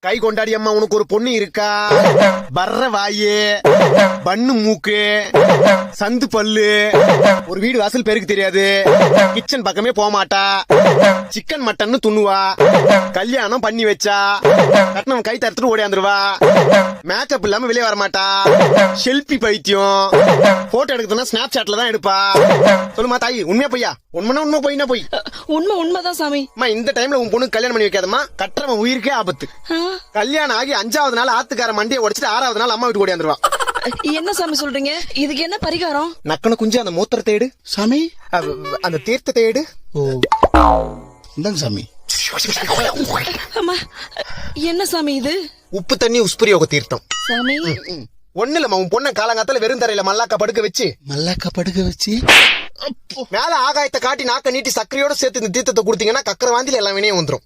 கை கொண்டாடி அம்மா உனக்கு ஒரு பொண்ணு இருக்கா? பர்ற வாயு, பண்ணு மூக்கு, சந்து பல்லு, ஒரு வீடு வாசல் பேருக்கு தெரியாது, கிச்சன் பக்கமே போக மாட்டா, சிக்கன் மட்டன் துண்ணுவா, கல்யாணம் பண்ணி வச்சா கட்டணம் கை தரத்துட்டு ஓடியாந்துருவா, மேக்கப் இல்லாம வெளியே வர மாட்டா, செல்ஃபி பைத்தியம், போட்டோ எடுக்கணும்னா ஸ்னாப் சாட்ல தான் எடுப்பா. சொல்லுமா தாயி, உண்மையா பொய்யா? உண்மை பொய்னா பொய். உண்மைதான் சாமி. இந்த டைம்ல உன் பொண்ணு கல்யாணம் பண்ணி வைக்காதம்மா, கட்டுறவன் உயிருக்கே ஆபத்து. கல்யாணம் ஆகி 5வது நாள் ஆத்துக்கார மண்டியை உடைச்சிட்டு 6வது நாள் அம்மா வீட்டு ஓடியாந்துருவா. என்ன சாமி சொல்றீங்க? இதுக்கு என்ன பரிகாரம்? நக்கன குஞ்சு அந்த மூத்திரத்தை எடு சாமி. அந்த தீர்த்தத்தை எடு. ஓ இந்தாங்க சாமி. அம்மா, என்ன சாமி இது? உப்பு தண்ணி உஸ்பிரியோக தீர்த்தம் சாமி. ஒண்ணு இல்லம்மா, உன் பொண்ண காலங்காத்தால வெறும் தரையில மல்லாக்கா படுக்க வச்சு மேல ஆகாயத்தை காட்டி நாக்க நீட்டி சக்கரையோட சேர்த்து இந்த தீர்த்தத்தை கொடுத்தீங்கன்னா கக்கர வாந்தில எல்லா வினையும் வந்துரும்.